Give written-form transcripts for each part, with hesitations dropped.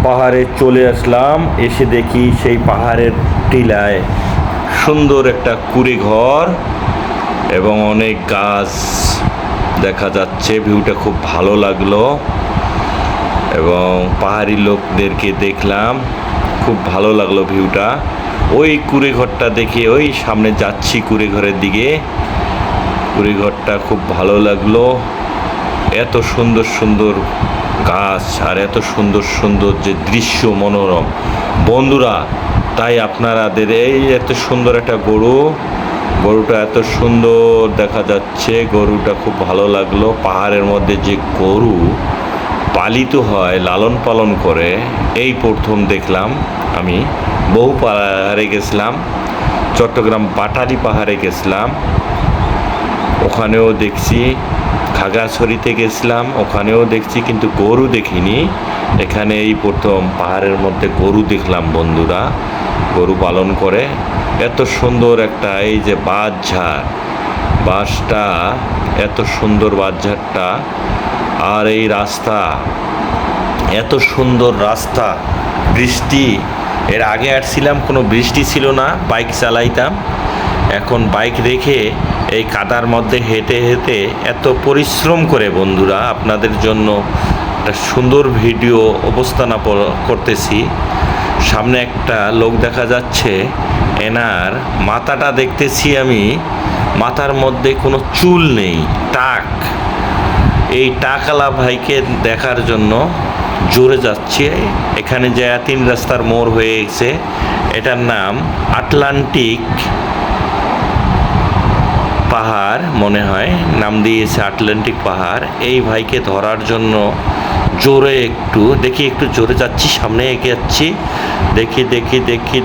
পাহাড়ে চলে আসলাম। এসে দেখি সেই পাহাড়ের টিলায় সুন্দর একটা কুঁড়ে ঘর এবং অনেক গাছ দেখা যাচ্ছে। ভিউটা খুব ভালো লাগলো এবং পাহাড়ি লোকদেরকে দেখলাম, খুব ভালো লাগলো ভিউটা। ওই কুঁড়ে ঘরটা দেখে ওই সামনে যাচ্ছি কুঁড়ে ঘরের দিকে। কুঁড়ে ঘরটা খুব ভালো লাগলো, এত সুন্দর সুন্দর গাছ আর এত সুন্দর সুন্দর যে দৃশ্য মনোরম বন্ধুরা। তাই আপনারাদের এই এত সুন্দর একটা গরুটা এত সুন্দর দেখা যাচ্ছে, গরুটা খুব ভালো লাগলো। পাহাড়ের মধ্যে যে গরু পালিত হয়, লালন পালন করে, এই প্রথম দেখলাম আমি। বহু পাহাড়ে গেছিলাম, চট্টগ্রাম বাটালি পাহাড়ে গেছিলাম, ওখানেও দেখছি। খাগড়াছড়িতে গেছিলাম, ওখানেও দেখছি, কিন্তু গরু দেখিনি। এখানে এই প্রথম পাহাড়ের মধ্যে গরু দেখলাম বন্ধুরা, গরু পালন করে। এত সুন্দর একটা এই যে বাঁশটা এত সুন্দর বাঁশঝাড়টা, আর এই রাস্তা এত সুন্দর রাস্তা। বৃষ্টি এর আগে আসছিলাম, কোনো বৃষ্টি ছিল না, বাইক চালাইতাম। এখন বাইক রেখে এই কাদার মধ্যে হেঁটে হেঁটে এত পরিশ্রম করে বন্ধুরা আপনাদের জন্য একটা সুন্দর ভিডিও উপস্থাপন করতেছি। সামনে একটা লোক দেখা যাচ্ছে, এনার মাথাটা দেখতেছি আমি, মাথার মধ্যে কোনো চুল নেই, টাক। এই টাকওয়ালা ভাইকে দেখার জন্য জোরে যাচ্ছে। এখানে যে 3 রাস্তার মোড় হয়ে গেছে, এটার নাম আটলান্টিক পাহাড় মনে হয়, নাম দিয়েছে আটলান্টিক পাহাড়। এই ভাইকে ধরার জন্য জোরে একটু জোরে যাচ্ছি, সামনে এগিয়ে যাচ্ছি।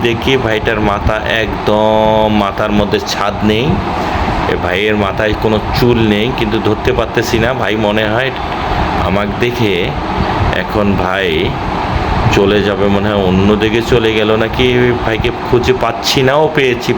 দেখি ভাইটার মাথা একদম, মাথার মধ্যে ছাদ নেই। এ ভাইয়ের মাথায় কোনো চুল নেই, কিন্তু ধরতে পারতেছি না। ভাই মনে হয় আমাকে দেখে এখন ভাই চলে যাবে, মনে হয় অন্য দিকে চলে গেল নাকি। ভাইকে খুঁজে পাচ্ছি না। ও পেয়েছি।